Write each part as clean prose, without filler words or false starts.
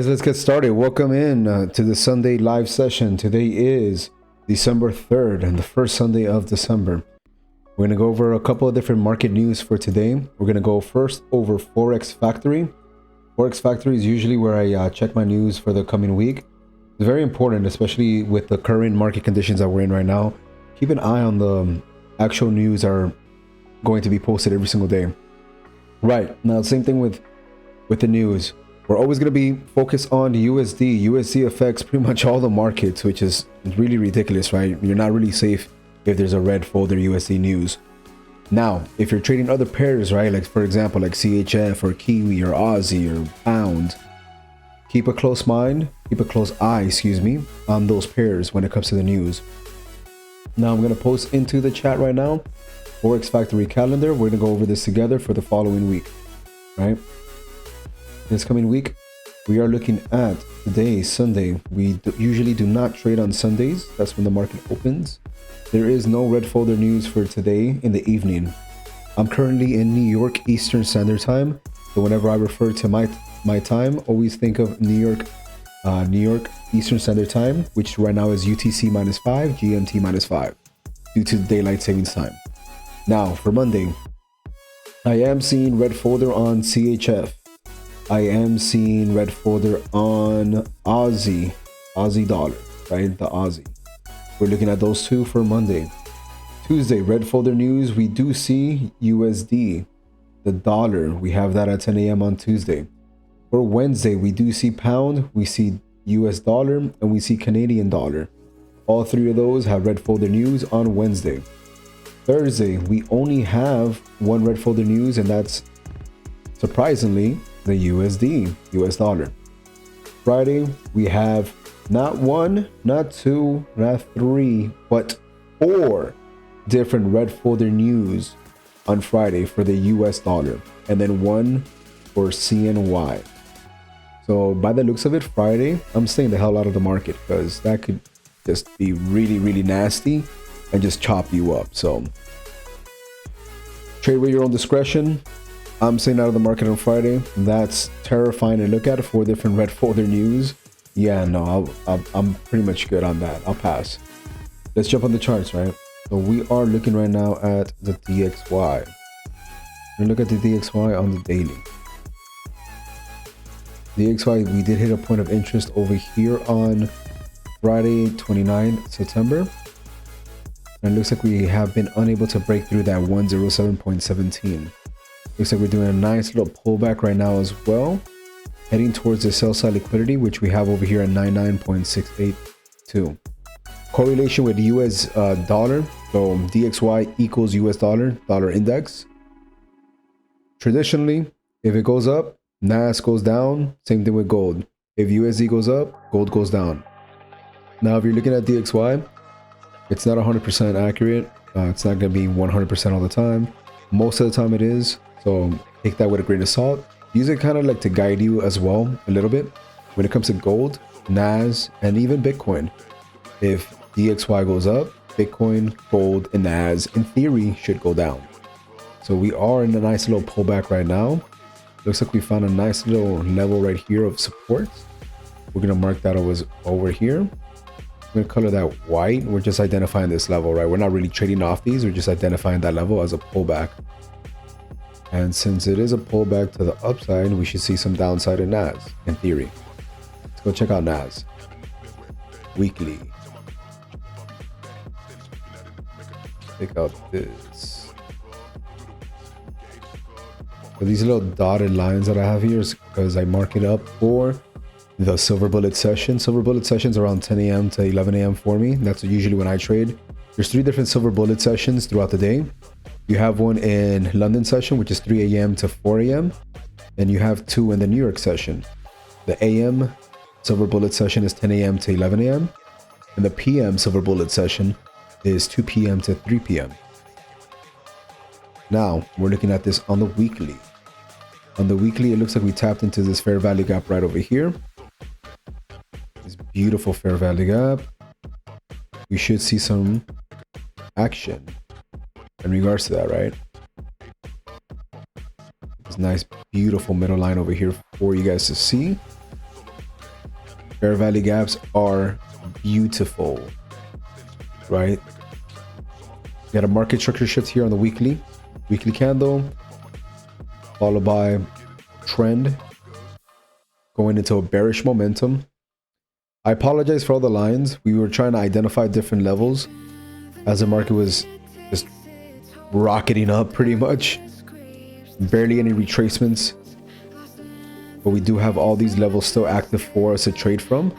let's get started. Welcome in to the Sunday live session. Today is December 3rd and the first Sunday of December. We're going to go over a couple of different market news for today. We're going to go first over Forex Factory. Forex Factory is usually where I check my news for the coming week. It's very important, especially with the current market conditions that we're in right now. Keep an eye on the actual news that are going to be posted every single day. Right, now same thing with the news. We're always going to be focused on USD. USD affects pretty much all the markets, which is really ridiculous, right? You're not really safe if there's a red folder USD news. Now, if you're trading other pairs, right, like for example, like CHF or Kiwi or Aussie or Pound, keep a close eye, on those pairs when it comes to the news. Now, I'm going to post into the chat right now, Forex Factory calendar. We're going to go over this together for the following week, right? This coming week, we are looking at today, Sunday. We usually do not trade on Sundays. That's when the market opens. There is no red folder news for today in the evening. I'm currently in New York Eastern Standard Time. So whenever I refer to my time, always think of New York Eastern Standard Time, which right now is UTC -5, GMT -5, due to daylight savings time. Now for Monday, I am seeing red folder on CHF. I am seeing red folder on Aussie dollar, right? The Aussie. We're looking at those two for Monday. Tuesday, red folder news. We do see USD, the dollar. We have that at 10 a.m. on Tuesday. For Wednesday, we do see pound, we see US dollar, and we see Canadian dollar. All three of those have red folder news on Wednesday. Thursday, we only have one red folder news, and that's surprisingly the USD, US dollar. Friday, we have not one, not two, not three, but 4 different red folder news on Friday for the US dollar, and then one for CNY. So by the looks of it, Friday, I'm staying the hell out of the market because that could just be really, really nasty and just chop you up. So trade with your own discretion. I'm staying out of the market on Friday. That's terrifying to look at. 4 different red folder news. Yeah, no, I'm pretty much good on that. I'll pass. Let's jump on the charts, right? So we are looking right now at the DXY. We're look at the DXY on the daily. DXY, we did hit a point of interest over here on Friday, 29 September. And it looks like we have been unable to break through that 107.17. Looks like we're doing a nice little pullback right now as well, heading towards the sell side liquidity, which we have over here at 99.682. Correlation with US dollar, so DXY equals US dollar index. Traditionally, if it goes up, NAS goes down. Same thing with gold. If USD goes up, gold goes down. Now, if you're looking at DXY, it's not 100% accurate. It's not going to be 100% all the time. Most of the time it is. So take that with a grain of salt. Use it kind of like to guide you as well a little bit when it comes to gold, NAS, and even Bitcoin. If DXY goes up, Bitcoin, gold, and NAS in theory should go down. So we are in a nice little pullback right now. Looks like we found a nice little level right here of support. We're going to mark that over here. I'm going to color that white. We're just identifying this level, right? We're not really trading off these. We're just identifying that level as a pullback. And since it is a pullback to the upside, we should see some downside in NAS, in theory. Let's go check out NAS. Weekly. Check out this. So these little dotted lines that I have here is because I mark it up for the silver bullet session. Silver bullet sessions around 10 a.m. to 11 a.m. for me. That's usually when I trade. There's 3 different silver bullet sessions throughout the day. You have one in London session, which is 3 a.m. to 4 a.m. And you have 2 in the New York session. The AM silver bullet session is 10 a.m. to 11 a.m. And the PM silver bullet session is 2 p.m. to 3 p.m. Now, we're looking at this on the weekly. On the weekly, it looks like we tapped into this fair value gap right over here. This beautiful fair value gap. We should see some action in regards to that, right? This nice, beautiful middle line over here for you guys to see. fair value gaps are beautiful, right? We got a market structure shift here on the weekly candle, followed by trend going into a bearish momentum. I apologize for all the lines. We were trying to identify different levels as the market was just rocketing up pretty much. Barely any retracements, but we do have all these levels still active for us to trade from.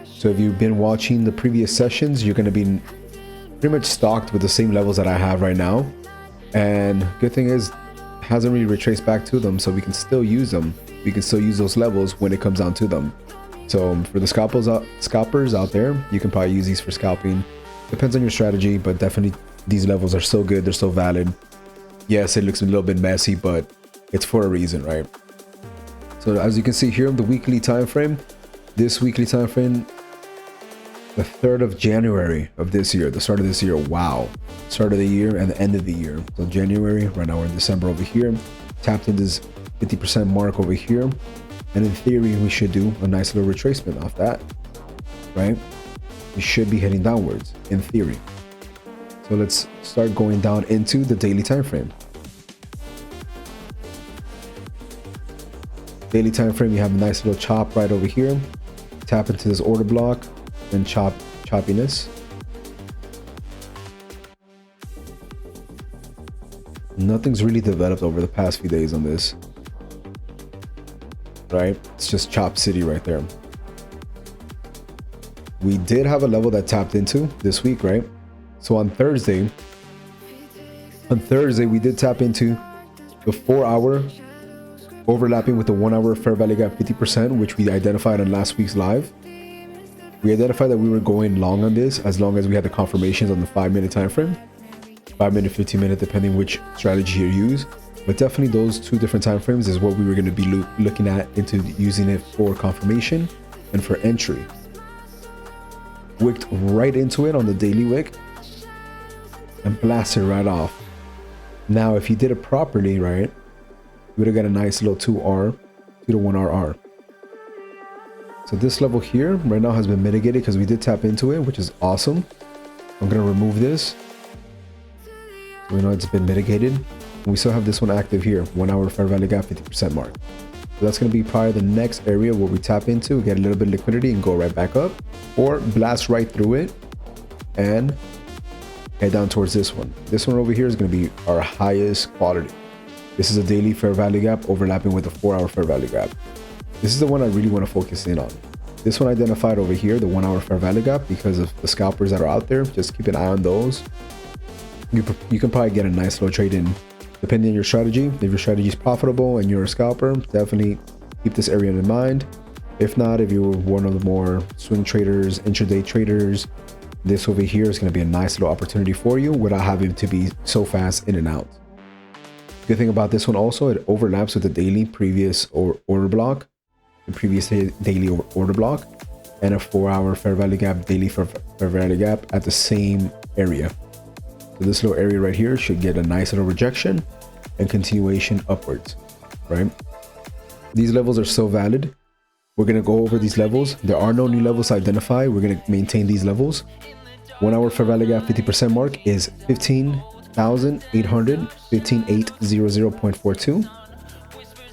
So if you've been watching the previous sessions, you're going to be pretty much stocked with the same levels that I have right now. And good thing is, it hasn't really retraced back to them, so we can still use them. We can still use those levels when it comes down to them. So for the scalpers out there, you can probably use these for scalping. Depends on your strategy, but definitely these levels are still good. They're still valid. Yes, it looks a little bit messy, but it's for a reason, right? So as you can see here on the weekly time frame, this weekly time frame, the 3rd of January of this year, the start of this year. Wow, start of the year and the end of the year. So January, right now we're in December over here, tapped into this 50% mark over here, and in theory we should do a nice little retracement off that, right? We should be heading downwards in theory. So let's start going down into the daily time frame. Daily time frame, you have a nice little chop right over here. Tap into this order block and choppiness. Nothing's really developed over the past few days on this, right? It's just chop city right there. We did have a level that tapped into this week, right? So on Thursday we did tap into the 4-hour overlapping with the 1-hour fair value gap 50%, which we identified on last week's live. We identified that we were going long on this as long as we had the confirmations on the 5-minute time frame, 5-minute, 15-minute, depending which strategy you use. But definitely those two different time frames is what we were going to be looking at into using it for confirmation and for entry. Wicked right into it on the daily wick and blasted right off. Now, if you did it properly, right, you would have got a nice little 2 to 1 RR. So this level here right now has been mitigated because we did tap into it, which is awesome. I'm going to remove this. So we know it's been mitigated. And we still have this one active here, 1-hour fair value gap 50% mark. So that's going to be probably the next area where we tap into, get a little bit of liquidity and go right back up, or blast right through it and head down towards this one. This one over here is going to be our highest quality. This is a daily fair value gap overlapping with a 4-hour fair value gap. This is the one I really want to focus in on. This one identified over here, the 1-hour fair value gap, because of the scalpers that are out there. Just keep an eye on those. You can probably get a nice little trade in depending on your strategy. If your strategy is profitable and you're a scalper, definitely keep this area in mind. If not, if you're one of the more swing traders, intraday traders, this over here is going to be a nice little opportunity for you without having to be so fast in and out. Good thing about this one also, it overlaps with the daily previous order block, the previous daily order block, and a 4-hour fair value gap, daily fair value gap at the same area. So this little area right here should get a nice little rejection and continuation upwards, right? These levels are still valid. We're going to go over these levels. There are no new levels to identify. We're going to maintain these levels. 1-hour fair value gap 50% mark is 15,800, 15,800.42.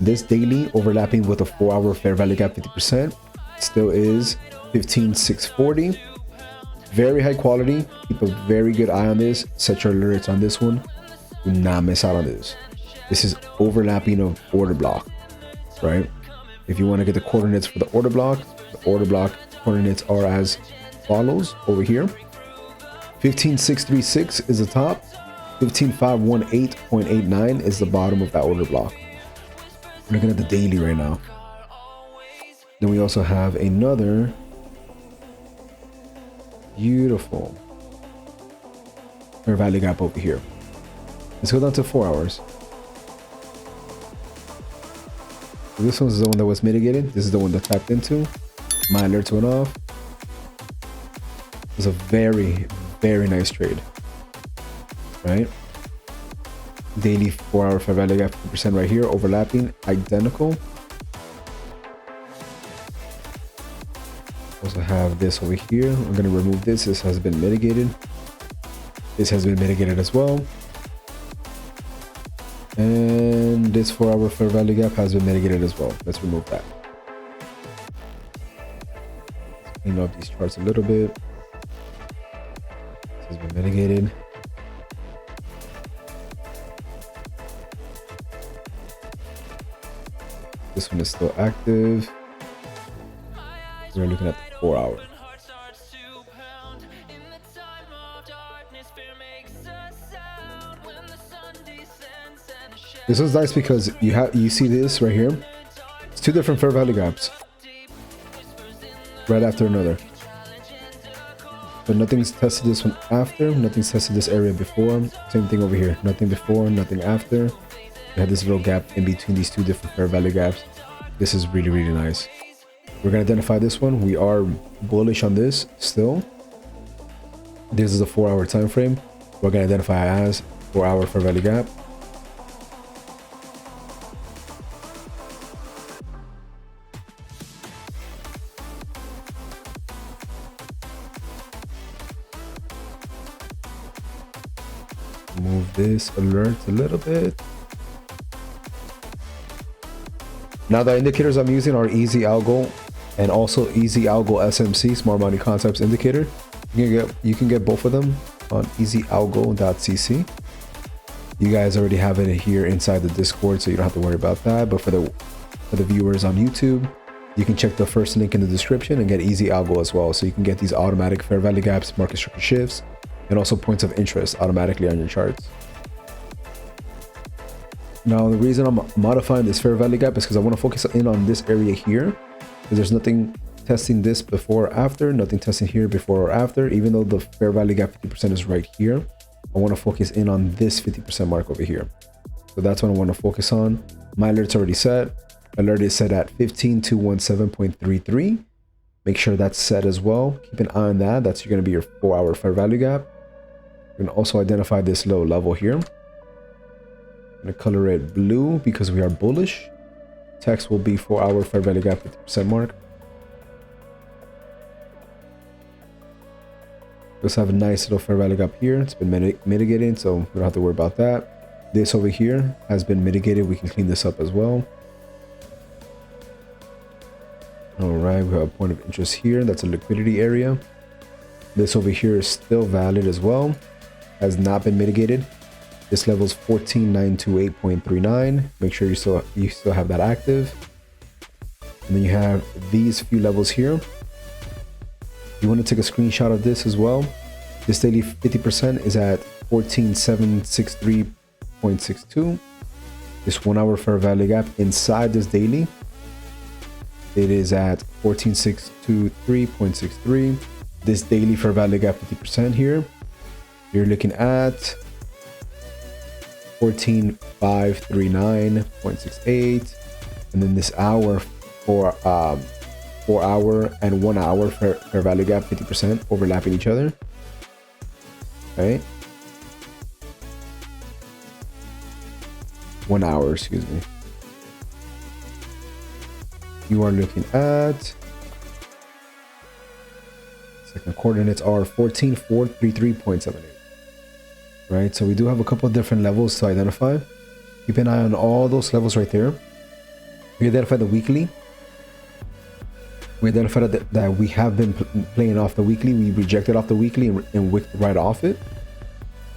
This daily overlapping with a 4-hour fair value gap 50% still is 15,640. Very high quality. Keep a very good eye on this. Set your alerts on this one. Do not miss out on this. This is overlapping of order block, right? If you want to get the coordinates for the order block coordinates are as follows over here. 15,636 is the top. 15,518.89 is the bottom of that order block. We're looking at the daily right now. Then we also have another beautiful fair value gap over here. Let's go down to 4 hours. So this one's the one that was mitigated. This is the one that tapped into. My alerts went off. It was a very, very nice trade, right? Daily 4-hour fair value gap 50% right here, overlapping, identical. Also have this over here. I'm going to remove this. This has been mitigated. This has been mitigated as well. And this 4-hour fair value gap has been mitigated as well. Let's remove that. Let's clean up these charts a little bit. This has been mitigated. This one is still active. We're looking at the 4-hour. This is nice because you see this right here. It's two different fair value gaps, right after another. But nothing's tested this one after. Nothing's tested this area before. Same thing over here. Nothing before, nothing after. You have this little gap in between these two different fair value gaps. This is really, really nice. We're going to identify this one. We are bullish on this still. This is a 4-hour time frame. We're going to identify as 4-hour fair value gap. Move this alert a little bit. Now the indicators I'm using are EZAlgo and also EZAlgo SMC, Smart Money Concepts Indicator. You can get both of them on EZAlgo.cc. You guys already have it here inside the Discord, so you don't have to worry about that. But for the viewers on YouTube, you can check the first link in the description and get EZAlgo as well. So you can get these automatic fair value gaps, market structure shifts, and also points of interest automatically on your charts. Now, the reason I'm modifying this fair value gap is because I want to focus in on this area here, because there's nothing testing this before or after, nothing testing here before or after. Even though the fair value gap 50% is right here, I want to focus in on this 50% mark over here. So that's what I want to focus on. My alert's already set. Alert is set at 15217.33. Make sure that's set as well. Keep an eye on that. That's going to be your 4-hour fair value gap. We're going to also identify this low level here. I'm going to color it blue because we are bullish. Text will be 4-hour fair value gap 50% mark. Let's have a nice little fair value gap here. It's been mitigated, so we don't have to worry about that. This over here has been mitigated. We can clean this up as well. All right, we have a point of interest here. That's a liquidity area. This over here is still valid as well. Has not been mitigated. This level is 14928.39. Make sure you still have that active. And then you have these few levels here. You want to take a screenshot of this as well. This daily 50% is at 14763.62. This 1-hour fair value gap inside this daily, it is at 14623.63. This daily fair value gap 50% here, you're looking at 14539.68. And then this hour for 4-hour and 1-hour fair value gap 50% overlapping each other. Right? 1 hour, excuse me. You are looking at second coordinates are 14433.78. Right? So we do have a couple of different levels to identify. Keep an eye on all those levels right there. We identified the weekly. We identified that we have been playing off the weekly. We rejected off the weekly and wicked right off it.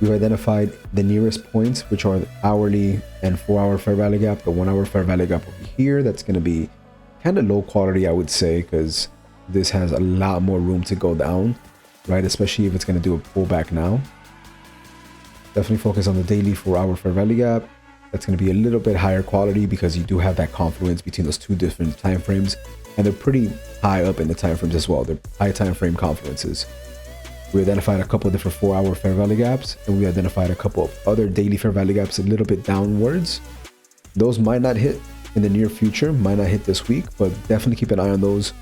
We've identified the nearest points, which are the hourly and 4-hour fair value gap. The 1-hour fair value gap over here, that's going to be kind of low quality, I would say, because this has a lot more room to go down, right? Especially if it's going to do a pullback now. Definitely focus on the daily 4-hour fair value gap. That's going to be a little bit higher quality because you do have that confluence between those two different time frames, and they're pretty high up in the time frames as well. They're high time frame confluences. We identified a couple of different 4-hour fair value gaps, and we identified a couple of other daily fair value gaps a little bit downwards. Those might not hit in the near future, might not hit this week, but definitely keep an eye on those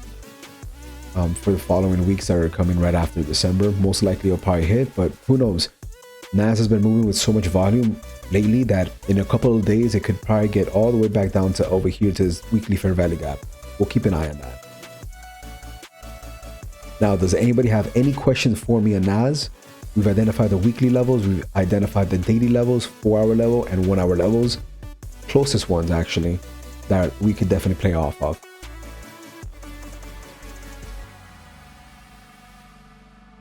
for the following weeks that are coming right after December. Most likely it'll probably hit, but who knows? Nas has been moving with so much volume lately that in a couple of days it could probably get all the way back down to over here to his weekly fair value gap. We'll keep an eye on that. Now, does anybody have any questions for me on NAS? We've identified the weekly levels, we've identified the daily levels, 4-hour level and 1-hour levels, closest ones actually, that we could definitely play off of.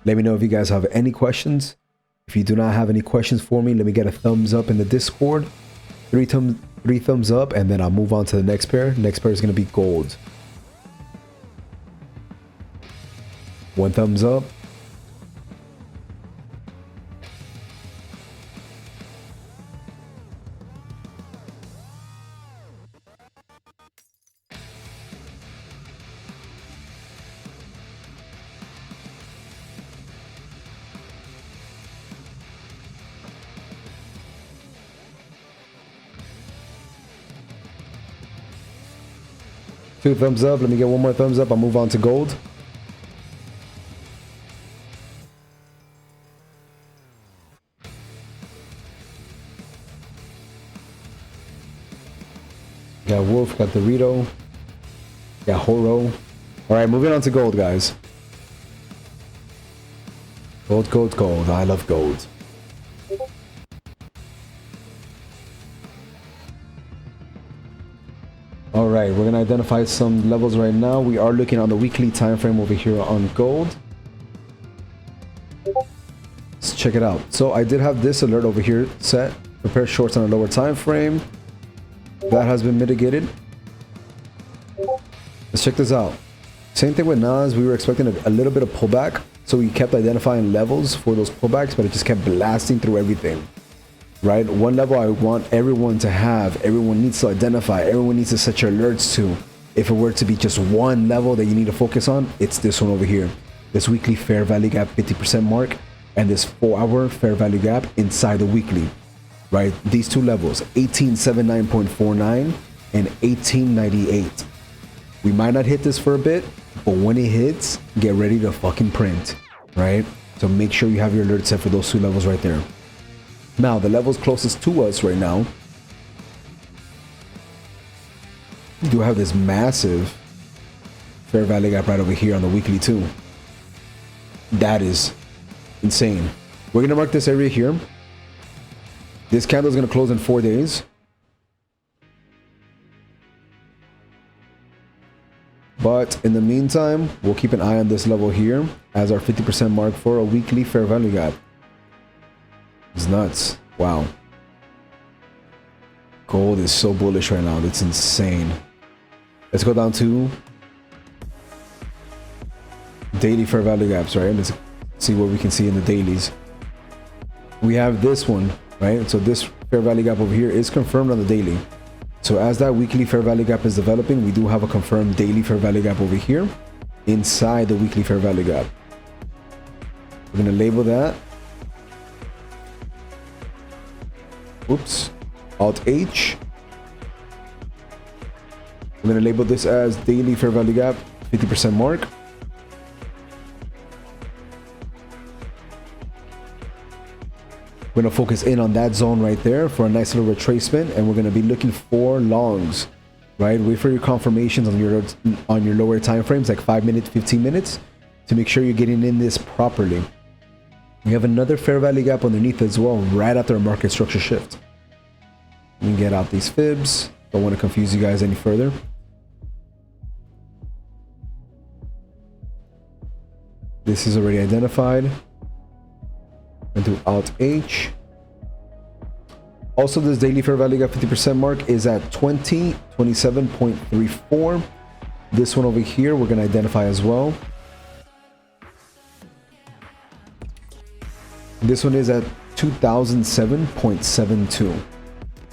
Let me know if you guys have any questions. If you do not have any questions for me, let me get a thumbs up in the Discord. Three thumbs up, and then I'll move on to the next pair. Next pair is going to be gold. 1 thumbs up. Two thumbs up. Let me get 1 more thumbs up. I'll move on to gold. Got Wolf, got Dorito, got Horo. All right, moving on to gold, guys. Gold, gold, gold. I love gold. All right, we're gonna identify some levels right now. We are looking on the weekly time frame over here on gold. Let's check it out. So I did have this alert over here set. Prepare shorts on a lower time frame. That has been mitigated. Let's check this out. Same thing with NAS. We were expecting a little bit of pullback, so we kept identifying levels for those pullbacks, but it just kept blasting through everything. Right? One level I want everyone to have, everyone needs to identify, everyone needs to set your alerts to. If it were to be just one level that you need to focus on, it's this one over here. This weekly fair value gap 50% mark and this 4-hour fair value gap inside the weekly. Right? These two levels, 1879.49 and 1898. We might not hit this for a bit, but when it hits, get ready to fucking print. Right? So make sure you have your alert set for those two levels right there. Now, the levels closest to us right now, we do have this massive fair value gap right over here on the weekly too. That is insane. We're going to mark this area here. This candle is going to close in 4 days. But in the meantime, we'll keep an eye on this level here as our 50% mark for a weekly fair value gap. It's nuts. Wow. Gold is so bullish right now. It's insane. Let's go down to daily fair value gaps, right? Let's see what we can see in the dailies. We have this one, right? So this fair value gap over here is confirmed on the daily. So as that weekly fair value gap is developing, we do have a confirmed daily fair value gap over here inside the weekly fair value gap. We're going to label that. Oops, Alt H. I'm going to label this as daily fair value gap 50% mark. We're going to focus in on that zone right there for a nice little retracement, and we're going to be looking for longs, right? Wait for your confirmations on your lower time frames, like 5 minutes, 15 minutes, to make sure you're getting in this properly. We have another fair value gap underneath as well, right after a market structure shift. Let me get out these fibs. Don't want to confuse you guys any further. This is already identified. And do Alt H. Also, this daily fair value gap 50% mark is at 2027.34. This one over here, we're going to identify as well. This one is at 2007.72.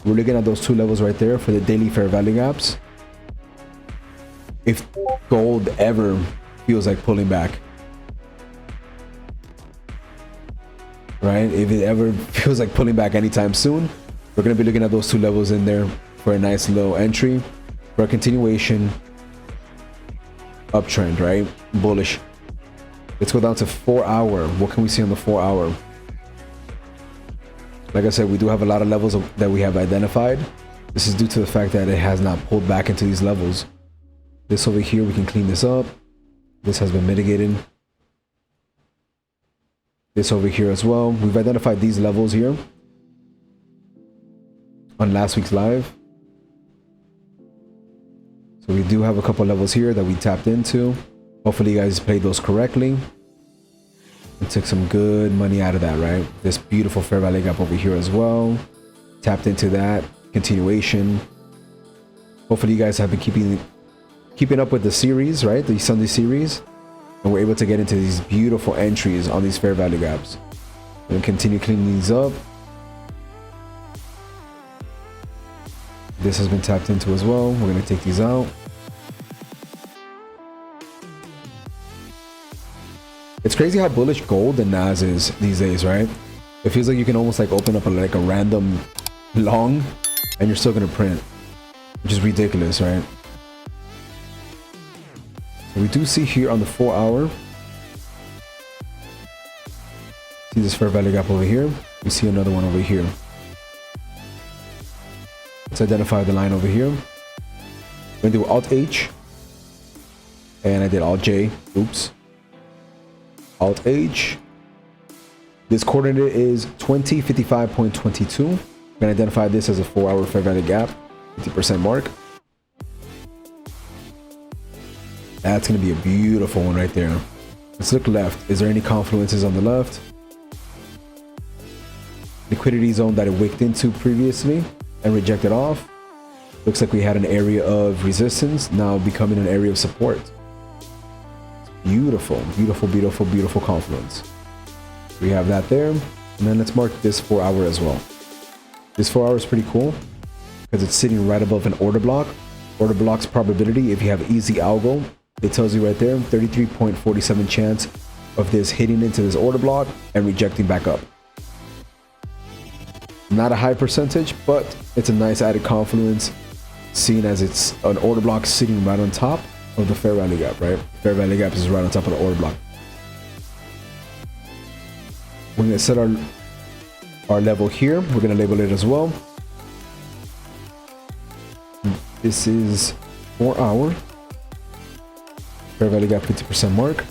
We're looking at those two levels right there for the daily fair value gaps. If gold ever feels like pulling back, right? If it ever feels like pulling back anytime soon, we're going to be looking at those two levels in there for a nice low entry for a continuation uptrend, right? Bullish. Let's go down to 4-hour. What can we see on the 4-hour? Like I said, we do have a lot of levels that we have identified. This is due to the fact that it has not pulled back into these levels. This over here, we can clean this up. This has been mitigated. this over here as well. We've identified these levels here on last week's live. So we do have a couple levels here that we tapped into. Hopefully you guys played those correctly and took some good money out of that, right? This beautiful fair value gap over here as well. Tapped into that continuation. Hopefully you guys have been keeping up with the series, right? The Sunday series. And we're able to get into these beautiful entries on these fair value gaps. And continue cleaning these up. This has been tapped into as well. We're going to take these out. It's crazy how bullish gold and NAS is these days, right? It feels like you can almost like open up like a random long and you're still going to print, which is ridiculous, right? So we do see here on the 4 hour, see this fair value gap over here. We see another one over here. Let's identify the line over here. I'm going to do Alt H. And I did Alt J. Oops. Alt H. This coordinate is 2055.22. I'm going to identify this as a 4 hour fair value gap, 50% mark. That's going to be a beautiful one right there. Let's look left. Is there any confluences on the left? Liquidity zone that it wicked into previously and rejected off. Looks like we had an area of resistance, now becoming an area of support. Beautiful, beautiful, beautiful, beautiful confluence. We have that there. And then let's mark this 4 hour as well. This 4 hour is pretty cool because it's sitting right above an order block. Order block's probability, if you have EZAlgo, it tells you right there, 33.47 chance of this hitting into this order block and rejecting back up. Not a high percentage, but it's a nice added confluence, seeing as it's an order block sitting right on top of the fair value gap, right? Fair value gap is right on top of the order block. We're going to set our level here. We're going to label it as well. This is 4 hour. Fair value gap 50% mark.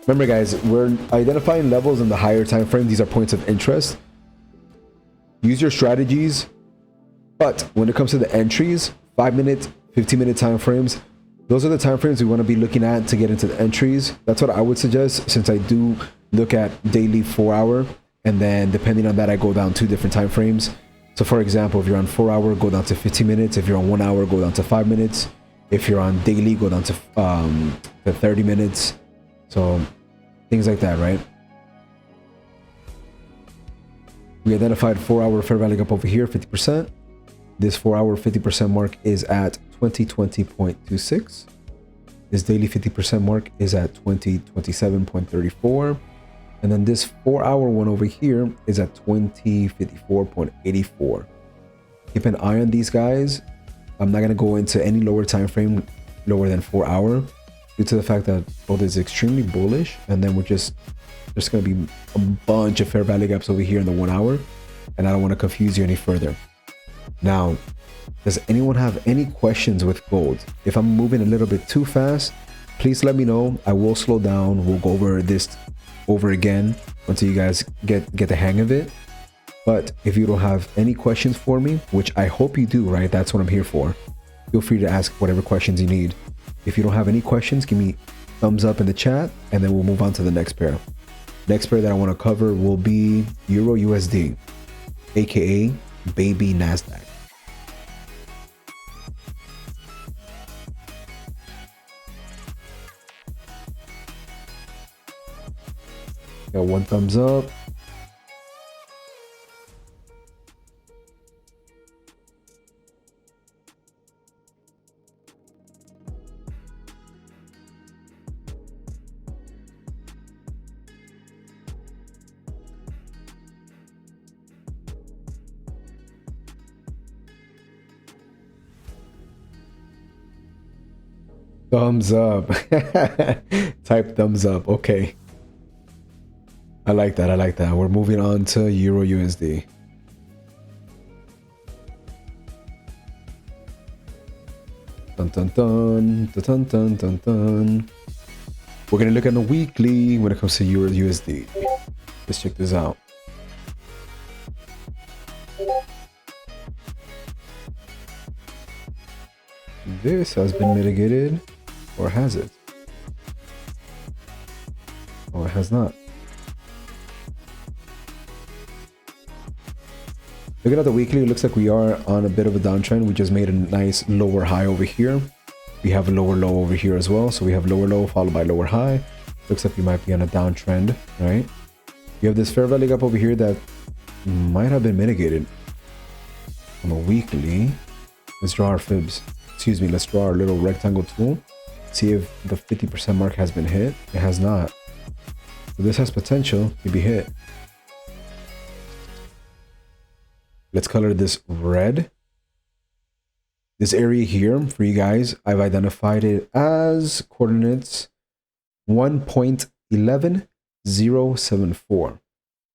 Remember guys, we're identifying levels in the higher time frame. These are points of interest. Use your strategies, but when it comes to the entries, 5-minute, 15-minute time frames, those are the time frames we want to be looking at to get into the entries. That's what I would suggest, since I do look at daily 4 hour, and then depending on that, I go down 2 different time frames. So for example, if you're on 4 hour, go down to 15 minutes. If you're on 1 hour, go down to 5 minutes. If you're on daily, go down to 30 minutes. So things like that, right? We identified 4 hour fair value gap over here, 50%. This 4 hour 50% mark is at 2020.26. This daily 50% mark is at 2027.34. And then this 4 hour one over here is at 2054.84. Keep an eye on these guys. I'm not going to go into any lower time frame lower than 4 hour due to the fact that gold is extremely bullish, and then there's going to be a bunch of fair value gaps over here in the 1 hour, and I don't want to confuse you any further. Now, does anyone have any questions with gold? If I'm moving a little bit too fast, please let me know. I will slow down. We'll go over this over again until you guys get the hang of it. But if you don't have any questions for me, which I hope you do, right? That's what I'm here for. Feel free to ask whatever questions you need. If you don't have any questions, give me thumbs up in the chat, and then we'll move on to the next pair. Next pair that I want to cover will be Euro USD, aka baby Nasdaq. Got 1 thumbs up. Thumbs up. Type thumbs up. Okay. I like that. I like that. We're moving on to Euro USD. Dun dun dun dun dun dun dun. We're going to look at the weekly when it comes to Euro USD. Let's check this out. This has been mitigated, or has it? Oh, it has not. Looking at the weekly, it looks like we are on a bit of a downtrend. We just made a nice lower high over here. We have a lower low over here as well. So we have lower low followed by lower high. Looks like we might be on a downtrend, right? We have this fair value gap over here that might have been mitigated on the weekly. Let's draw our fibs. Excuse me, let's draw our little rectangle tool. See if the 50% mark has been hit. It has not. So this has potential to be hit. Let's color this red. This area here for you guys, I've identified it as coordinates 1.11074.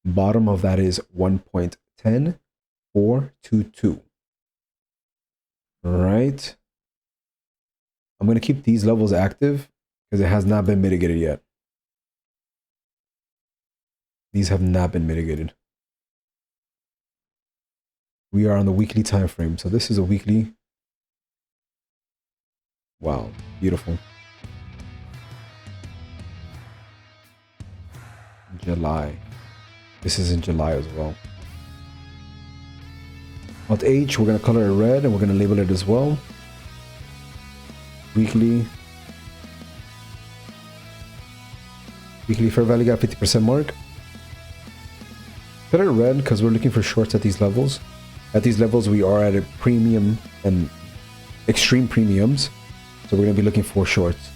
Bottom of that is 1.10422. All right. I'm going to keep these levels active because it has not been mitigated yet. These have not been mitigated. We are on the weekly time frame. So this is a weekly. Wow, beautiful. July. This is in July as well. Alt H, we're going to color it red and we're going to label it as well. Weekly. Weekly fair value gap 50% mark. Color it red because we're looking for shorts at these levels. At these levels, we are at a premium and extreme premiums. So we're going to be looking for shorts.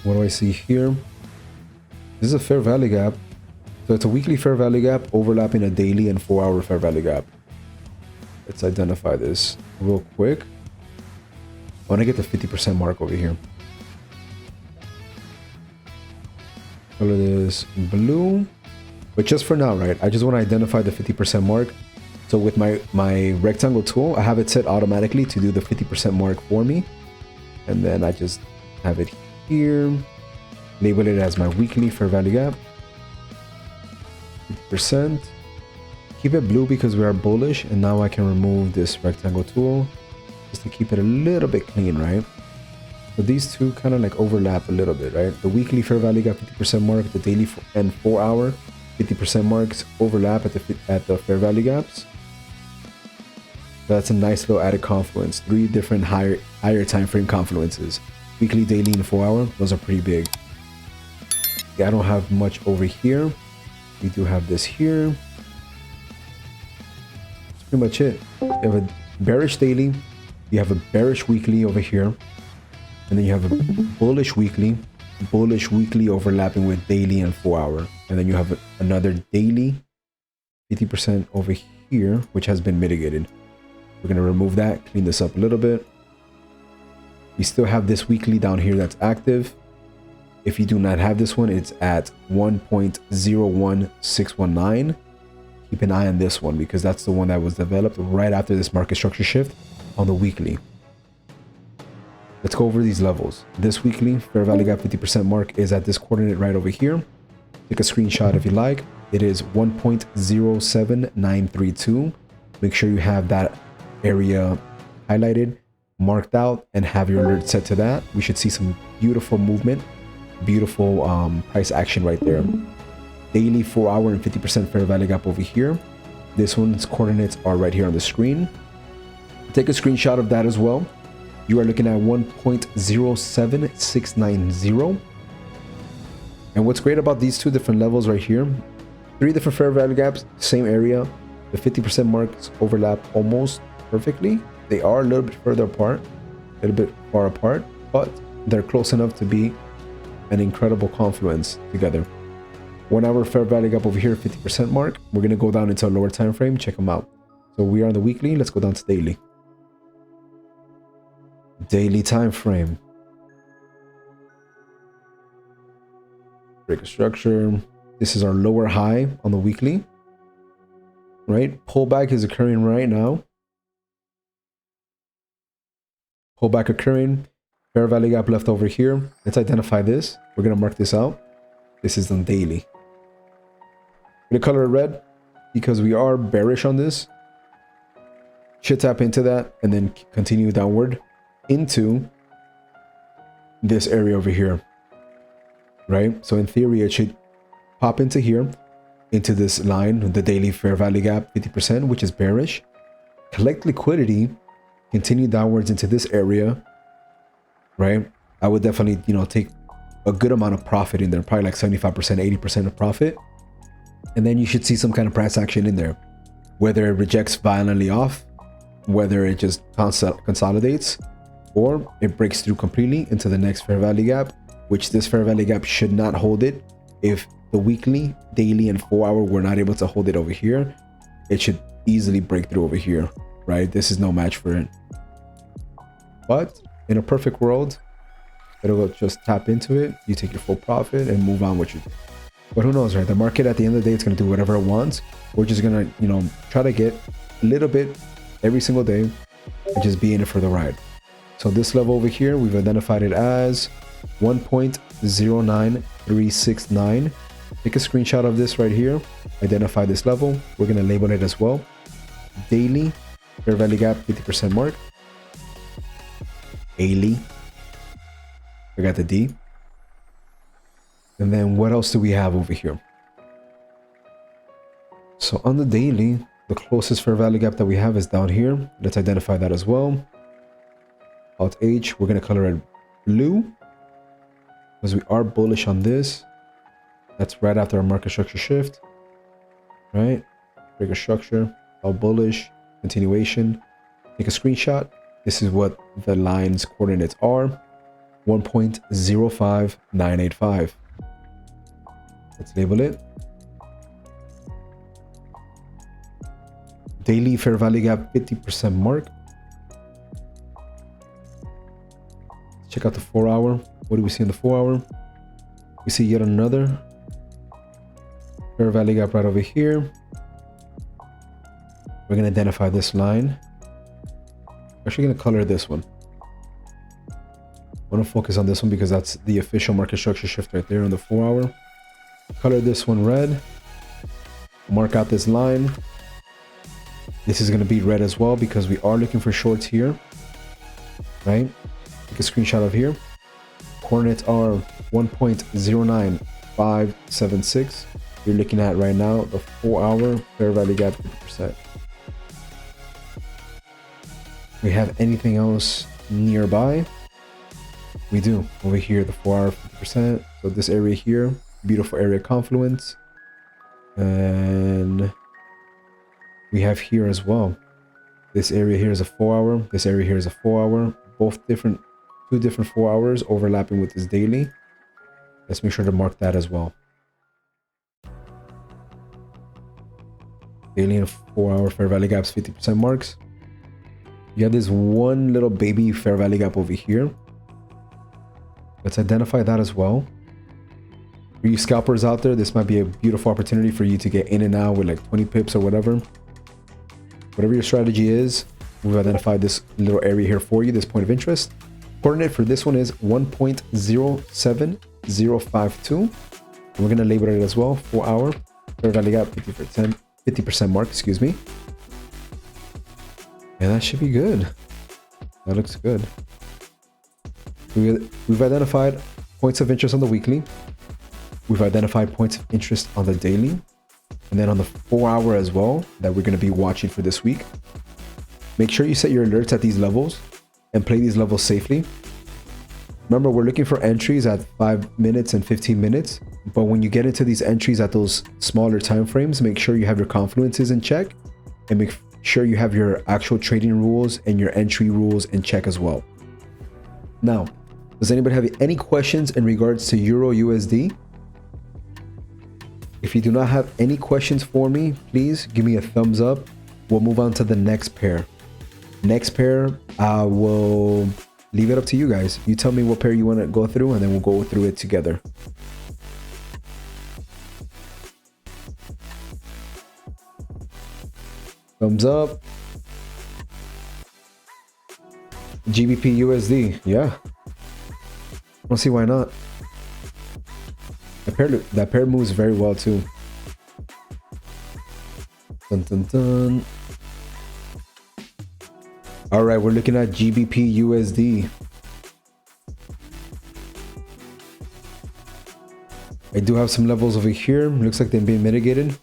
What do I see here? This is a fair value gap. So it's a weekly fair value gap overlapping a daily and 4-hour fair value gap. Let's identify this real quick. I want to get the 50% mark over here. Color this blue. But just for now, right? I just want to identify the 50% mark. So with my rectangle tool, I have it set automatically to do the 50% mark for me. And then I just have it here. Label it as my weekly fair value gap. 50%. Keep it blue because we are bullish. And now I can remove this rectangle tool just to keep it a little bit clean, right? So these two kind of like overlap a little bit, right? The weekly fair value gap 50% mark, the daily and 4-hour 50% marks overlap at the fair value gaps. So that's a nice little added confluence. 3 different higher time frame confluences. Weekly, daily, and 4-hour. Those are pretty big. Yeah, I don't have much over here. We do have this here. That's pretty much it. You have a bearish daily. You have a bearish weekly over here. And then you have a bullish weekly overlapping with daily and 4-hour. And then you have another daily 50% over here, which has been mitigated. We're going to remove that, clean this up a little bit. We still have this weekly down here that's active. If you do not have this one, it's at 1.01619. Keep an eye on this one because that's the one that was developed right after this market structure shift on the weekly. Let's go over these levels. This weekly fair value gap 50% mark is at this coordinate right over here. Take a screenshot if you like. It is 1.07932. Make sure you have that area highlighted, marked out, and have your alert set to that. We should see some beautiful movement, beautiful price action right there. Daily 4-hour and 50% fair value gap over here. This one's coordinates are right here on the screen. Take a screenshot of that as well. You are looking at 1.07690. And what's great about these 2 different levels right here, 3 different fair value gaps, same area. The 50% marks overlap almost perfectly. They are a little bit further apart, a little bit far apart, but they're close enough to be an incredible confluence together. 1-hour fair value gap over here, 50% mark. We're going to go down into a lower time frame. Check them out. So we are on the weekly. Let's go down to daily. Daily time frame. Break a structure. This is our lower high on the weekly. Right? Pullback is occurring right now. Pullback occurring. fair value gap left over here. Let's identify this. We're going to mark this out. This is on daily. I'm going to color it red because we are bearish on this. Should tap into that and then continue downward into this area over here, right? So in theory, it should pop into here, into this line, the daily fair value gap, 50%, which is bearish. Collect liquidity, continue downwards into this area, right? I would definitely, you know, take a good amount of profit in there, probably like 75%, 80% of profit. And then you should see some kind of price action in there, whether it rejects violently off, whether it just consolidates, or it breaks through completely into the next fair value gap, which this fair value gap should not hold it. If the weekly, daily, and 4-hour were not able to hold it over here, it should easily break through over here, right? This is no match for it. But in a perfect world, it'll just tap into it, you take your full profit and move on what you do. But who knows, right? The market at the end of the day, it's going to do whatever it wants. We're just going to, you know, try to get a little bit every single day and just be in it for the ride. So this level over here, we've identified it as 1.09369. Take a screenshot of this right here. Identify this level. We're going to label it as well. Daily fair value gap 50% mark. Daily. We got the D. And then what else do we have over here? So on the daily, the closest fair value gap that we have is down here. Let's identify that as well. Alt H, we're going to color it blue because we are bullish on this. That's right after our market structure shift, right? Break a structure, all bullish, continuation. Take a screenshot. This is what the line's coordinates are. 1.05985. Let's label it. Daily fair value gap 50% mark. Check out the 4-hour. What do we see in the 4-hour? We see yet another fair value gap right over here. We're going to identify this line. I'm actually going to color this one. I want to focus on this one because that's the official market structure shift right there on the 4-hour. Color this one red. Mark out this line. This is going to be red as well because we are looking for shorts here, right? Take a screenshot of here. Coordinates are 1.09576. You're looking at right now the 4-hour fair value gap 50%. We have anything else nearby? We do. Over here, the 4-hour 50%. So this area here, beautiful area confluence. And we have here as well. This area here is a 4-hour. This area here is a 4-hour. Both different, 2 different 4 hours overlapping with this daily. Let's make sure to mark that as well. Daily and 4-hour fair value gaps 50% marks. You have this one little baby fair value gap over here. Let's identify that as well. For you scalpers out there, this might be a beautiful opportunity for you to get in and out with like 20 pips or whatever. Whatever your strategy is, we've identified this little area here for you, this point of interest. Coordinate for this one is 1.07052. And we're going to label it as well, 4-hour fair value gap 50% mark, excuse me. And that should be good. That looks good. We've identified points of interest on the weekly. We've identified points of interest on the daily. And then on the 4-hour as well, that we're going to be watching for this week. Make sure you set your alerts at these levels and play these levels safely. Remember, we're looking for entries at 5 minutes and 15 minutes. But when you get into these entries at those smaller time frames, make sure you have your confluences in check and make sure you have your actual trading rules and your entry rules in check as well. Now, does anybody have any questions in regards to Euro USD? If you do not have any questions for me, please give me a thumbs up. We'll move on to the next pair. Next pair, I will leave it up to you guys. You tell me what pair you want to go through and then we'll go through it together. Thumbs up. GBP USD, yeah. don't see why not. That pair moves very well too. Dun, dun, dun. All right, we're looking at GBP USD. I do have some levels over here. Looks like they've been mitigated.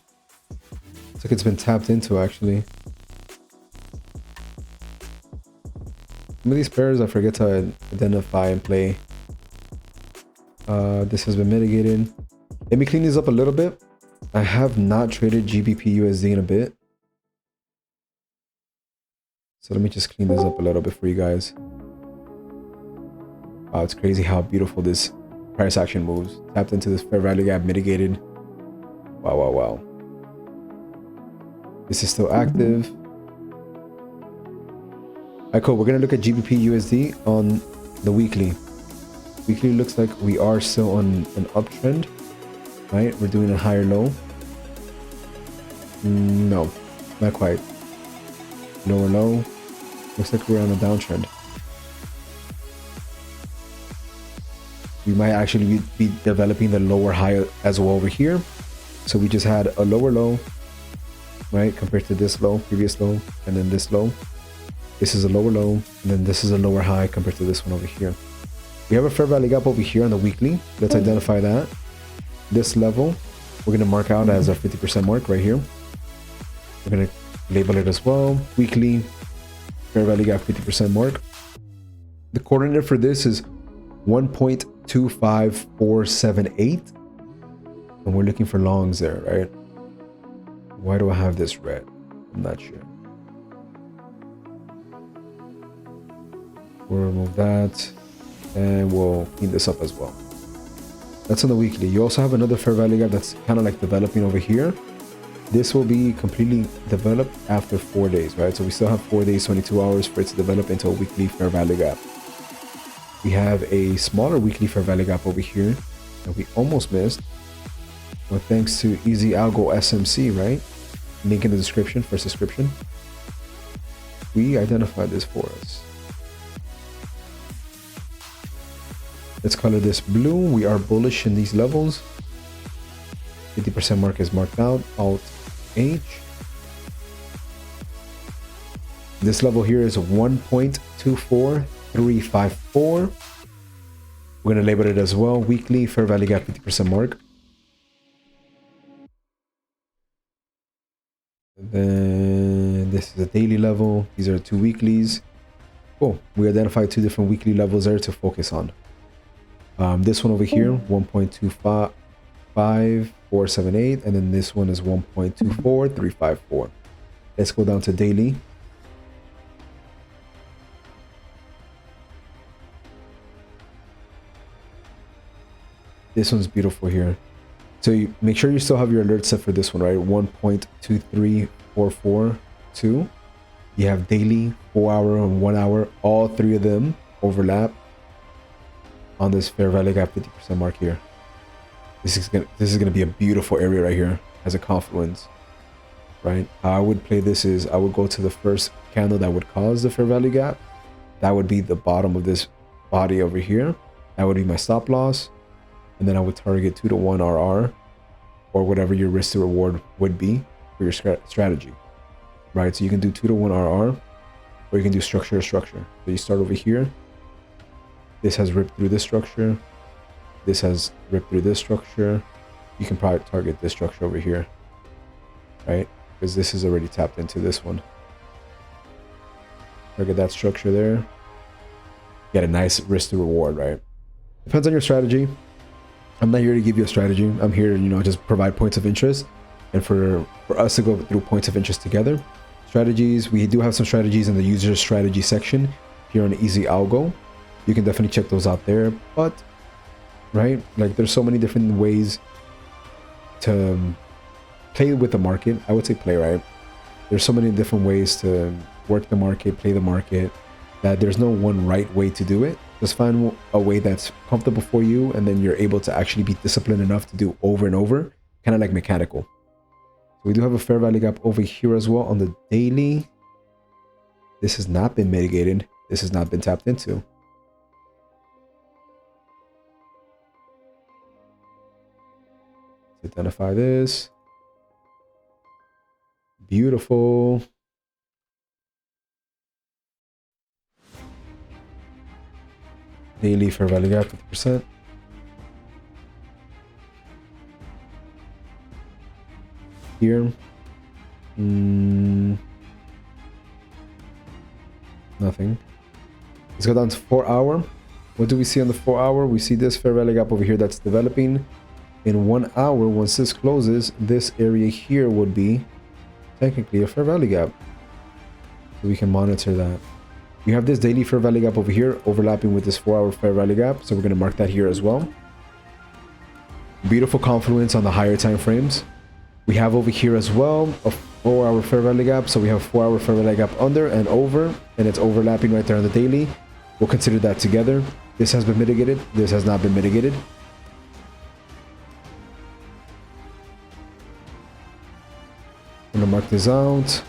Looks like it's been tapped into actually. Some of these pairs I forget to identify and play. This has been mitigated. Let me clean these up a little bit. I have not traded GBP USD in a bit. So let me just clean this up a little bit for you guys. Wow, it's crazy how beautiful this price action moves. Tapped into this fair value gap, mitigated. Wow, wow, wow. This is still active. Alright, cool. We're gonna look at GBP USD on the weekly. Weekly looks like we are still on an uptrend, right? We're doing a higher low. No, not quite. Lower low. Looks like we're on a downtrend. We might actually be developing the lower high as well over here. So we just had a lower low, right? Compared to this low, previous low, and then this low. This is a lower low, and then this is a lower high compared to this one over here. We have a fair value gap over here on the weekly. Let's identify that. This level, we're going to mark out as our 50% mark right here. We're going to label it as well. Weekly, fair value gap 50% mark. The coordinate for this is 1.25478. And we're looking for longs there, right? Why do I have this red? I'm not sure. We'll remove that. And we'll clean this up as well. That's on the weekly. You also have another fair value gap that's kind of like developing over here. This will be completely developed after 4 days, right? So we still have 4 days, 22 hours for it to develop into a weekly fair value gap. We have a smaller weekly fair value gap over here that we almost missed. Well, thanks to EZAlgo SMC, right? Link in the description for subscription. We identified this for us. Let's color this blue. We are bullish in these levels. 50% mark is marked out. Alt H. This level here is 1.24354. We're going to label it as well. Weekly fair value gap 50% mark. And then this is a daily level. These are 2 weeklies. Cool. We identified 2 different weekly levels there to focus on. This one over here, 1.25478, and then this one is 1.24354. Let's go down to daily. This one's beautiful here. So you make sure you still have your alert set for this one, right? 1.23442. You have daily, 4 hour, and 1 hour. All 3 of them overlap on this fair value gap 50% mark here. This is gonna be a beautiful area right here as a confluence, right? How I would play this is I would go to the first candle that would cause the fair value gap. That would be the bottom of this body over here. That would be my stop loss, and then I would target 2-to-1 RR or whatever your risk to reward would be for your strategy, right? So you can do 2-to-1 RR, or you can do structure to structure. So you start over here. This has ripped through this structure. This has ripped through this structure. You can probably target this structure over here, right? Because this is already tapped into this one. Target that structure there. Get a nice risk to reward, right? Depends on your strategy. I'm not here to give you a strategy. I'm here to, just provide points of interest, and for us to go through points of interest together. Strategies, we do have some strategies in the user strategy section here on EZAlgo. You can definitely check those out there, but right, like there's so many different ways to play with the market. I would say play, right? There's so many different ways to work the market, play the market, that there's no one right way to do it. Just find a way that's comfortable for you, and then you're able to actually be disciplined enough to do over and over, kind of like mechanical. So we do have a fair value gap over here as well on the daily. This has not been mitigated. This has not been tapped into. Identify this. Beautiful. Daily fair value gap 50%. Here. Nothing. Let's go down to 4 hour. What do we see on the 4 hour? We see this fair value gap over here that's developing. In 1 hour, once this closes, this area here would be technically a fair value gap. So we can monitor that. You have this daily fair value gap over here overlapping with this 4 hour fair value gap. So we're going to mark that here as well. Beautiful confluence on the higher time frames. We have over here as well a 4 hour fair value gap. So we have 4 hour fair value gap under and over, and it's overlapping right there on the daily. We'll consider that together. This has been mitigated. This has not been mitigated. I'm gonna mark this out.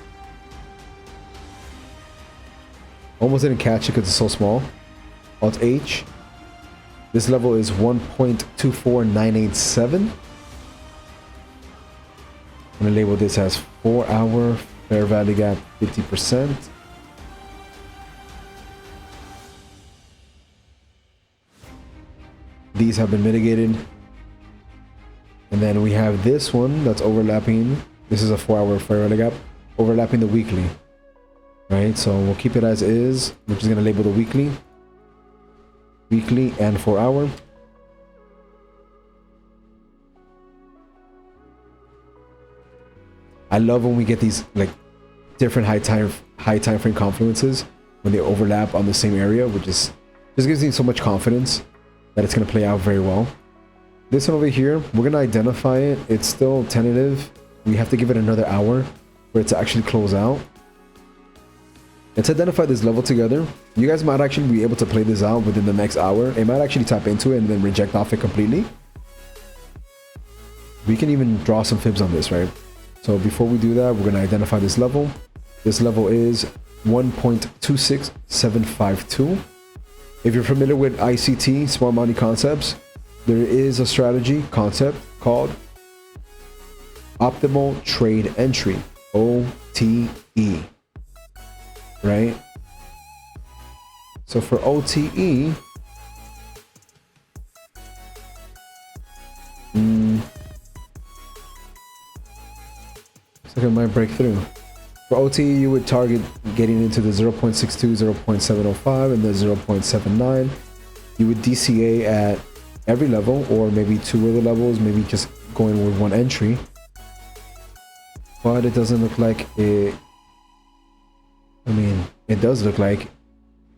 Almost didn't catch it because it's so small. Alt H. This level is 1.24987. I'm gonna label this as 4 hour fair value gap 50%. These have been mitigated. And then we have this one that's overlapping. This is a 4 hour fair value gap overlapping the weekly. Right, so we'll keep it as is. We're just gonna label the weekly and 4 hour. I love when we get these like different high time frame confluences when they overlap on the same area, which is just gives me so much confidence that it's gonna play out very well. This one over here, we're gonna identify it. It's still tentative. We have to give it another hour for it to actually close out. Let's identify this level together. You guys might actually be able to play this out within the next hour. It might actually tap into it and then reject off it completely. We can even draw some fibs on this, right? So before we do that, we're going to identify this level. This level is 1.26752. If you're familiar with ICT, smart money concepts, there is a strategy concept called optimal trade entry, OTE. Right? So for OTE, looks like it might break through. For OTE, you would target getting into the 0.62, 0.705, and the 0.79. You would DCA at every level, or maybe 2 other levels, maybe just going with 1 entry. But it doesn't look like it. I mean, it does look like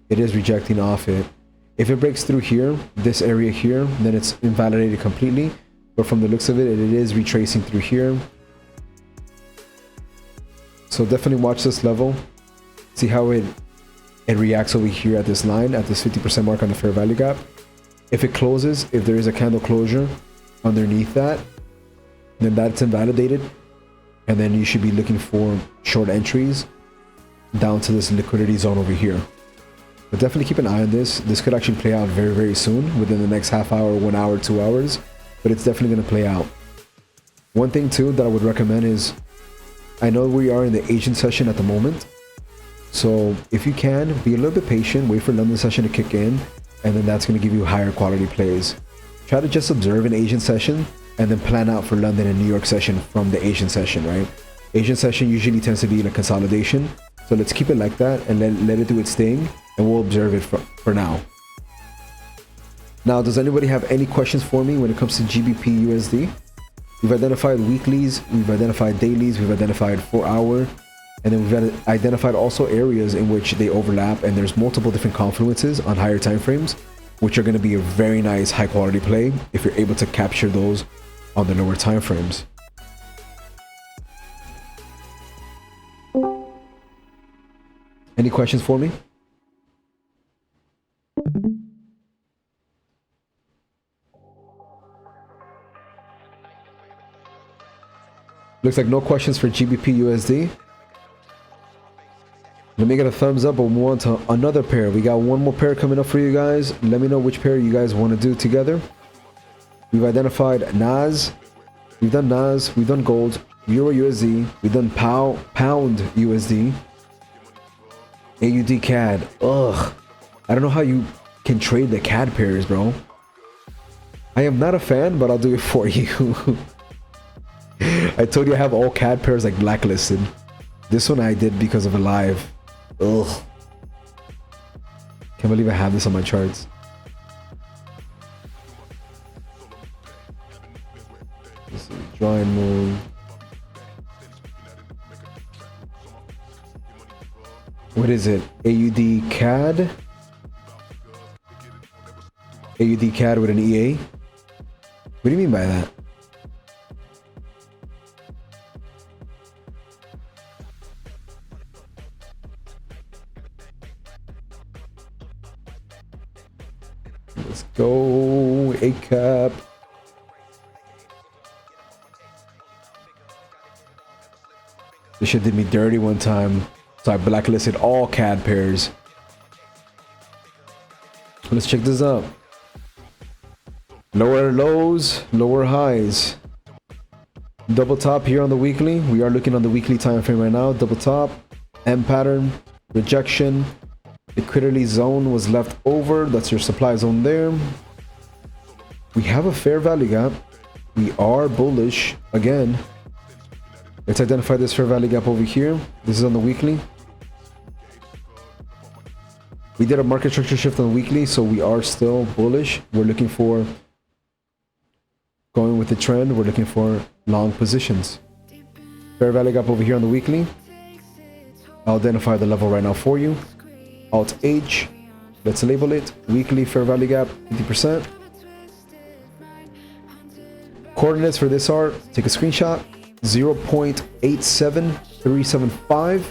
it is rejecting off it. If it breaks through here, this area here, then it's invalidated completely. But from the looks of it, it is retracing through here. So definitely watch this level. See how it reacts over here at this line, at this 50% mark on the fair value gap. If it closes, if there is a candle closure underneath that, then that's invalidated. And then you should be looking for short entries down to this liquidity zone over here. But definitely keep an eye on this. This could actually play out very, very soon, within the next half hour, 1 hour, 2 hours. But it's definitely going to play out. One thing too that I would recommend is, I know we are in the Asian session at the moment. So if you can, be a little bit patient, wait for London session to kick in, and then that's going to give you higher quality plays. Try to just observe an Asian session and then plan out for London and New York session from the Asian session, right? Asian session usually tends to be in a consolidation. So let's keep it like that and let it do its thing, and we'll observe it for now. Now, does anybody have any questions for me when it comes to GBP USD? We've identified weeklies, we've identified dailies, we've identified 4 hour, and then we've identified also areas in which they overlap, and there's multiple different confluences on higher time frames, which are going to be a very nice high quality play if you're able to capture those on the lower time frames. Any questions for me? Looks like no questions for GBP USD. Let me get a thumbs up. We'll move on to another pair. We got one more pair coming up for you guys. Let me know which pair you guys want to do together. We've identified NAS, We've done NAS, we've done gold, Euro USD, we've done pound USD, AUD CAD. Ugh. I don't know how you can trade the CAD pairs, bro. I am not a fan, but I'll do it for you. I told you I have all CAD pairs like blacklisted. This one I did because of a live. Ugh. Can't believe I have this on my charts. This is drawing move. What is it? AUD CAD? AUD CAD with an EA? What do you mean by that? Let's go, ACAP. This shit did me dirty one time, so I blacklisted all CAD pairs. Let's check this out. Lower lows, lower highs. Double top here on the weekly. We are looking on the weekly time frame right now. Double top, M pattern, rejection. Liquidity zone was left over. That's your supply zone there. We have a fair value gap. We are bullish again. Let's identify this fair value gap over here. This is on the weekly. We did a market structure shift on the weekly, so we are still bullish. We're looking for, going with the trend, we're looking for long positions. Fair value gap over here on the weekly. I'll identify the level right now for you. Alt H, let's label it. Weekly fair value gap, 50%. Coordinates for this are, take a screenshot, 0.87375.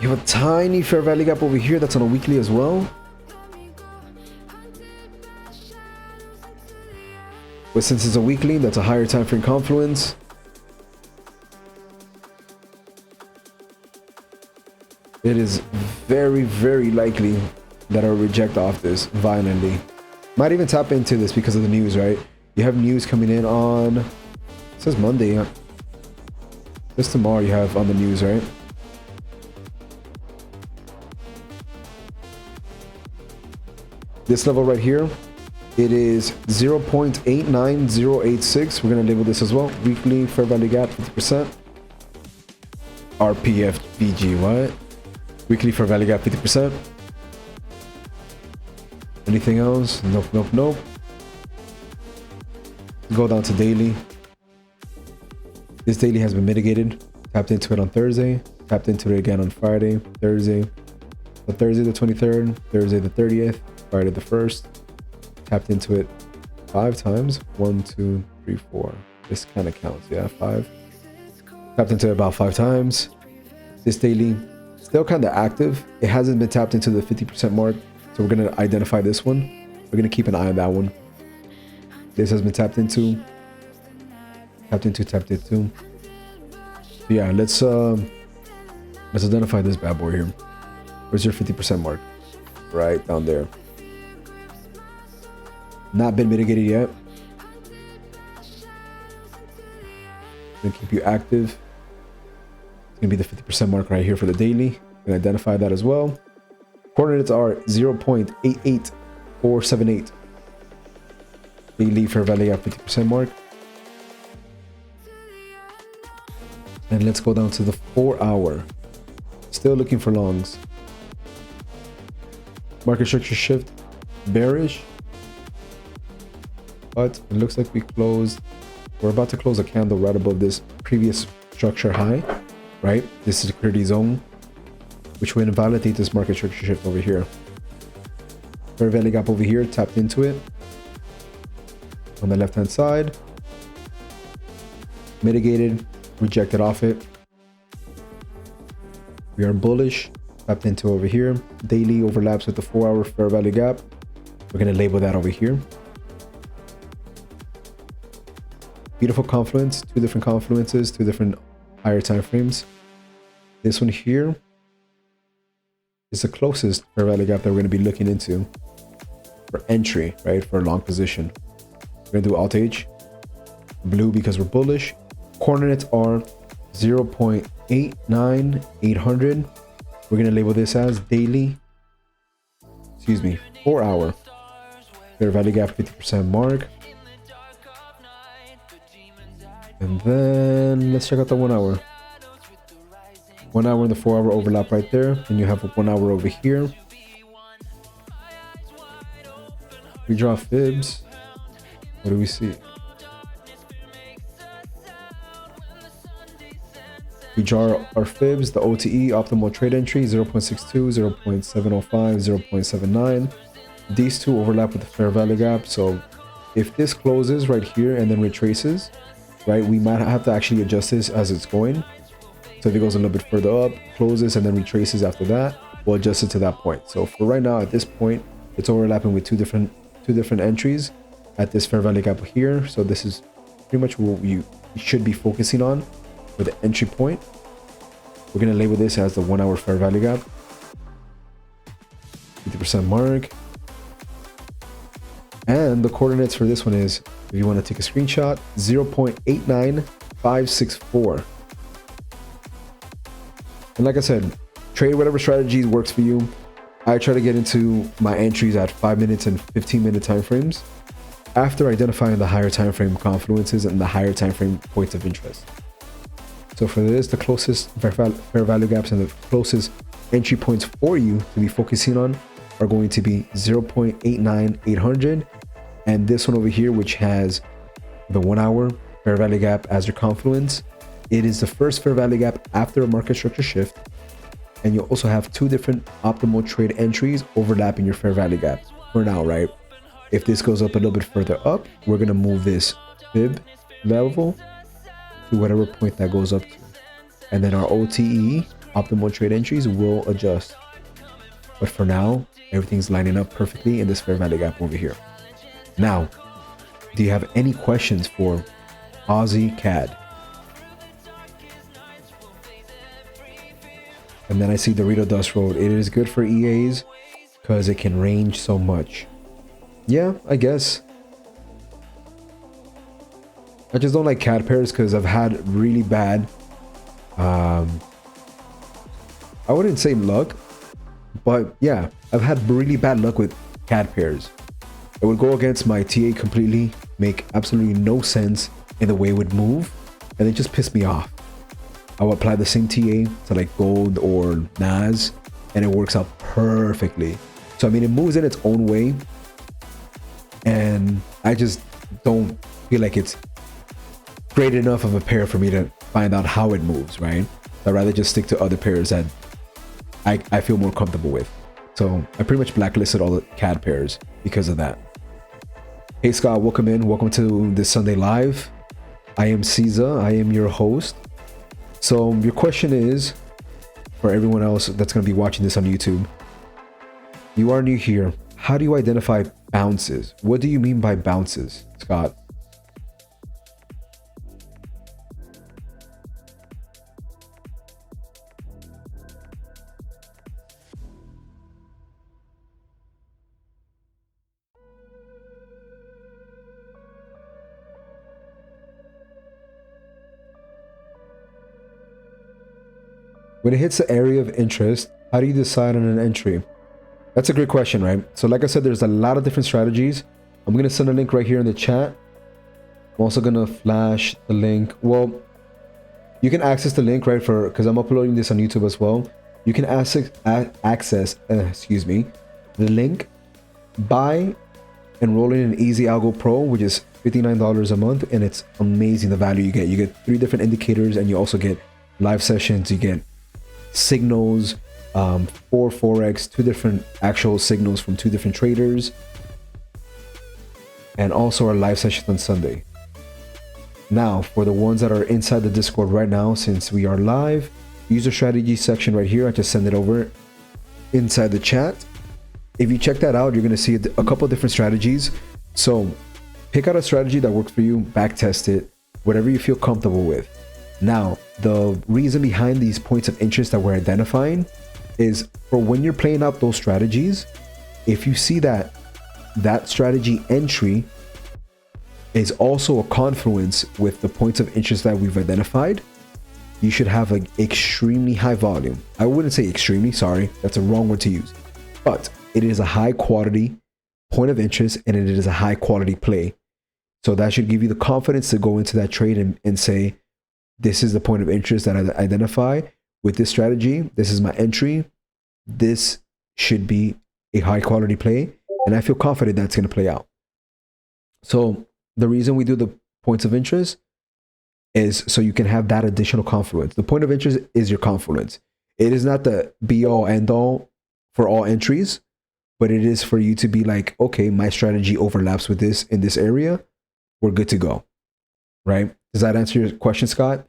You have a tiny fair value gap over here that's on a weekly as well. But since it's a weekly, that's a higher time frame confluence. It is very, very likely that I'll reject off this violently. Might even tap into this because of the news, right? You have news coming in on, it says Monday. Just tomorrow you have on the news, right? This level right here, it is 0.89086. We're going to label this as well. Weekly fair value gap, 50%. RPFVG, what? Weekly fair value gap, 50%. Anything else? Nope, nope, nope. Go down to daily. This daily has been mitigated. Tapped into it on Thursday. Tapped into it again on Friday, Thursday. So Thursday the 23rd, Thursday the 30th, Friday the 1st. Tapped into it 5 times. 1, 2, 3, 4. This kind of counts, yeah, 5. Tapped into it about 5 times. This daily, still kind of active. It hasn't been tapped into the 50% mark. So we're going to identify this one. We're going to keep an eye on that one. This has been tapped into. Tapped into. So yeah, let's identify this bad boy here. Where's your 50% mark? Right down there. Not been mitigated yet. Gonna keep you active. It's gonna be the 50% mark right here for the daily. Gonna identify that as well. Coordinates are 0.88478. Daily fair value at 50% mark. And let's go down to the 4-hour. Still looking for longs. Market structure shift bearish. But it looks like we closed. We're about to close a candle right above this previous structure high, right? This is the liquidity zone, which will invalidate this market structure shift over here. Fair value gap over here, tapped into it. On the left hand side. Mitigated, rejected off it. We are bullish, tapped into over here. Daily overlaps with the 4-hour fair value gap. We're going to label that over here. Beautiful confluence, 2 different confluences, 2 different higher time frames. This one here is the closest fair value gap that we're going to be looking into. for entry, right? For a long position. We're gonna do Alt H. Blue because we're bullish. Coordinates are 0.89800. We're gonna label this as daily, 4-hour. Fair value gap 50% mark. And then let's check out the 1 hour. 1 hour and the 4-hour overlap right there. And you have a 1 hour over here. We draw fibs. What do we see? We draw our fibs, the OTE, optimal trade entry, 0.62, 0.705, 0.79. These two overlap with the fair value gap. So if this closes right here and then retraces, right, we might have to actually adjust this as it's going. So if it goes a little bit further up, closes and then retraces after that, we'll adjust it to that point. So for right now, at this point, it's overlapping with two different entries at this fair value gap here. So this is pretty much what you should be focusing on for the entry point. We're going to label this as the 1 hour fair value gap, 50% mark. And the coordinates for this one is, if you want to take a screenshot, 0.89564. And like I said, trade whatever strategy works for you. I try to get into my entries at 5 minutes and 15-minute time frames after identifying the higher time frame confluences and the higher time frame points of interest. So for this, the closest fair value gaps and the closest entry points for you to be focusing on are going to be 0.89800 and this one over here, which has the 1 hour fair value gap as your confluence. It is the first fair value gap after a market structure shift, and you'll also have two different optimal trade entries overlapping your fair value gap for now, right? If this goes up a little bit further up, we're going to move this fib level to whatever point that goes up to, and then our OTE, optimal trade entries, will adjust. But for now, everything's lining up perfectly in this fair value gap over here. Now, do you have any questions for Aussie CAD? And then I see Dorito Dust Road. It is good for EAs because it can range so much. Yeah, I guess. I just don't like CAD pairs because I've had really bad, I wouldn't say luck, but yeah, I've had really bad luck with CAD pairs. It would go against my TA completely, make absolutely no sense in the way it would move, and it just pissed me off. I will apply the same TA to like gold or NAS and it works out perfectly. So I mean, it moves in its own way and I just don't feel like it's great enough of a pair for me to find out how it moves, right? I'd rather just stick to other pairs that I feel more comfortable with. So I pretty much blacklisted all the CAD pairs because of that. Hey Scott, welcome in. Welcome to this Sunday Live. I am CZA. I am your host. So your question is, for everyone else that's going to be watching this on YouTube, you are new here. How do you identify bounces? What do you mean by bounces, Scott? When it hits the area of interest, how do you decide on an entry? That's a great question, right? So like I said, there's a lot of different strategies. I'm going to send a link right here in the chat. I'm also going to flash the link. Well, you can access the link, right, because I'm uploading this on YouTube as well. You can access the link by enrolling in EZAlgo Pro, which is $59 a month, and it's amazing the value you get. You get 3 different indicators, and you also get live sessions. You get signals for Forex, 2 different actual signals from 2 different traders, and also our live sessions on Sunday. Now, for the ones that are inside the Discord right now, since we are live, use the strategy section right here. I just send it over inside the chat. If you check that out, you're going to see a couple of different strategies. So pick out a strategy that works for you, back test it, whatever you feel comfortable with. Now, the reason behind these points of interest that we're identifying is for when you're playing out those strategies, if you see that that strategy entry is also a confluence with the points of interest that we've identified, you should have an extremely high volume. I wouldn't say extremely, sorry, that's a wrong word to use, but it is a high quality point of interest and it is a high quality play. So that should give you the confidence to go into that trade and say, this is the point of interest that I identify with this strategy. This is my entry. This should be a high quality play. And I feel confident that's going to play out. So the reason we do the points of interest is so you can have that additional confluence. The point of interest is your confluence. It is not the be all end all for all entries, but it is for you to be like, okay, my strategy overlaps with this in this area. We're good to go, right? Does that answer your question, Scott?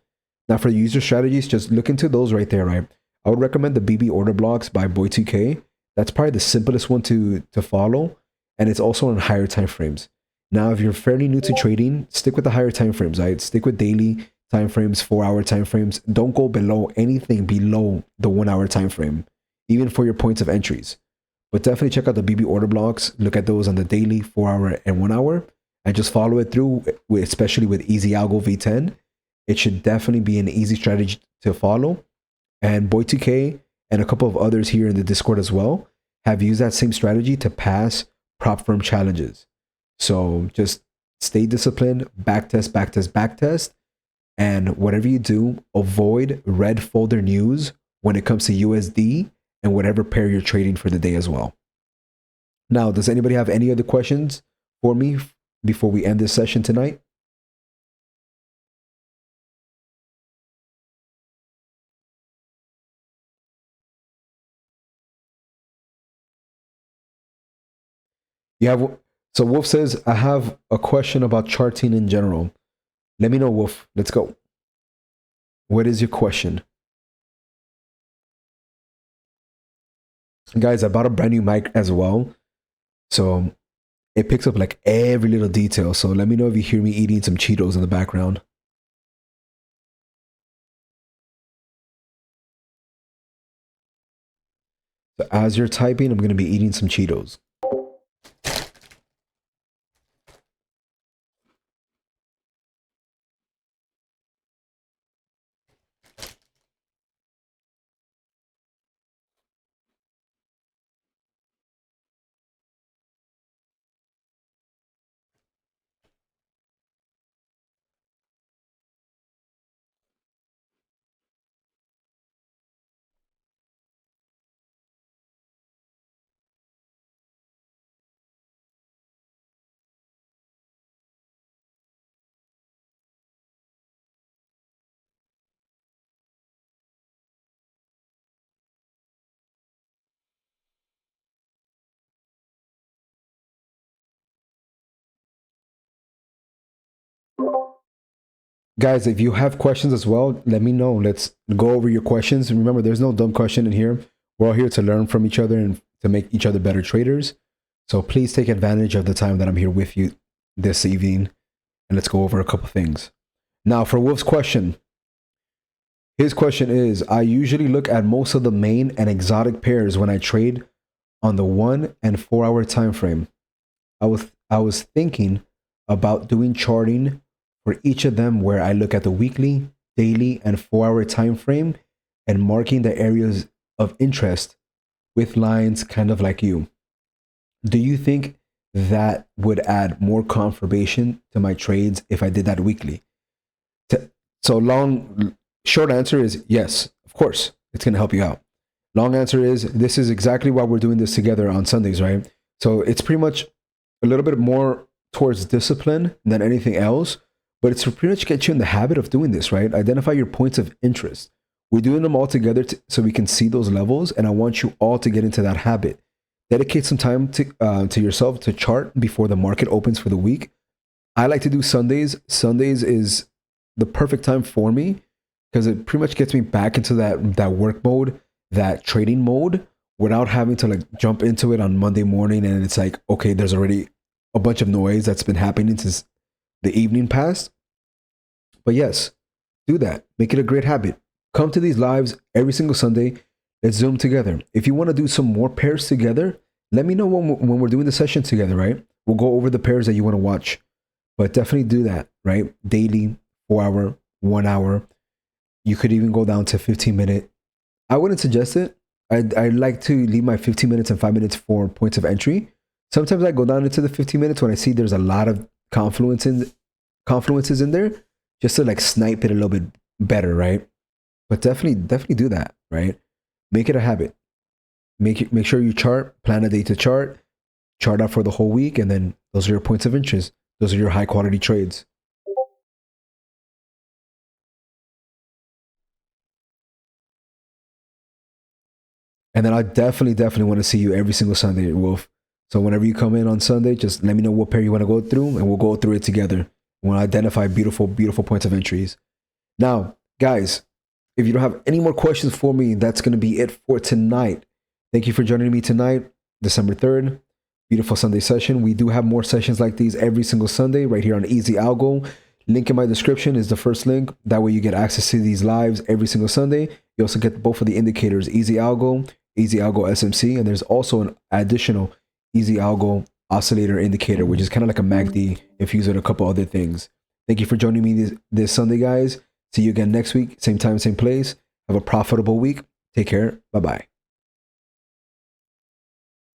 Now for user strategies, just look into those right there, right? I would recommend the BB order blocks by Boy2K. That's probably the simplest one to follow. And it's also on higher time frames. Now, if you're fairly new to trading, stick with the higher time frames, right? Stick with daily time frames, 4-hour time frames. Don't go below anything below the 1-hour time frame, even for your points of entries. But definitely check out the BB order blocks. Look at those on the daily, 4-hour, and 1-hour. And just follow it through, especially with EZAlgo V10. It should definitely be an easy strategy to follow. And Boy2K and a couple of others here in the Discord as well have used that same strategy to pass prop firm challenges. So just stay disciplined, backtest, backtest, backtest. And whatever you do, avoid red folder news when it comes to USD and whatever pair you're trading for the day as well. Now, does anybody have any other questions for me before we end this session tonight? You have, so Wolf says, I have a question about charting in general. Let me know, Wolf. Let's go. What is your question? Guys, I bought a brand new mic as well. So it picks up like every little detail. So let me know if you hear me eating some Cheetos in the background. So as you're typing, I'm going to be eating some Cheetos. Guys, if you have questions as well, let me know. Let's go over your questions. Remember, there's no dumb question in here. We're all here to learn from each other and to make each other better traders. So please take advantage of the time that I'm here with you this evening. And let's go over a couple things. Now, for Wolf's question. His question is, I usually look at most of the main and exotic pairs when I trade on the 1 and 4-hour time frame. I was thinking about doing charting for each of them where I look at the weekly, daily, and 4-hour time frame and marking the areas of interest with lines kind of like you. Do you think that would add more confirmation to my trades if I did that weekly? Short answer is yes, of course, it's going to help you out. Long answer is this is exactly why we're doing this together on Sundays, right? So it's pretty much a little bit more towards discipline than anything else. But it's to pretty much get you in the habit of doing this, right? Identify your points of interest. We're doing them all together so we can see those levels. And I want you all to get into that habit. Dedicate some time to yourself to chart before the market opens for the week. I like to do Sundays. Sundays is the perfect time for me because it pretty much gets me back into that work mode, that trading mode, without having to like jump into it on Monday morning. And it's like, okay, there's already a bunch of noise that's been happening since the evening passed. But yes, do that. Make it a great habit. Come to these lives every single Sunday. Let's Zoom together. If you want to do some more pairs together, Let me know when we're doing the session together, right? We'll go over the pairs that you want to watch, but definitely do that, right? Daily, 4 hour, 1 hour. You could even go down to 15-minute. I wouldn't suggest it. I like to leave my 15 minutes and 5 minutes for points of entry. Sometimes I go down into the 15 minutes when I see there's a lot of confluences in there, just to like snipe it a little bit better, right? But definitely do that, right? Make it a habit. Make sure you plan a day to chart out for the whole week, and then those are your points of interest. Those are your high quality trades. And then I definitely want to see you every single Sunday, Wolf. So whenever you come in on Sunday, just let me know what pair you want to go through, and we'll go through it together. We'll identify beautiful points of entries. Now, guys, if you don't have any more questions for me, that's going to be it for tonight. Thank you for joining me tonight, December 3rd. Beautiful Sunday session. We do have more sessions like these every single Sunday right here on EZAlgo. Link in my description is the first link. That way you get access to these lives every single Sunday. You also get both of the indicators, EZAlgo SMC, and there's also an additional EZAlgo oscillator indicator, which is kind of like a MACD if you use it a couple other things. Thank you for joining me this Sunday, guys. See you again next week. Same time, same place. Have a profitable week. Take care. Bye-bye.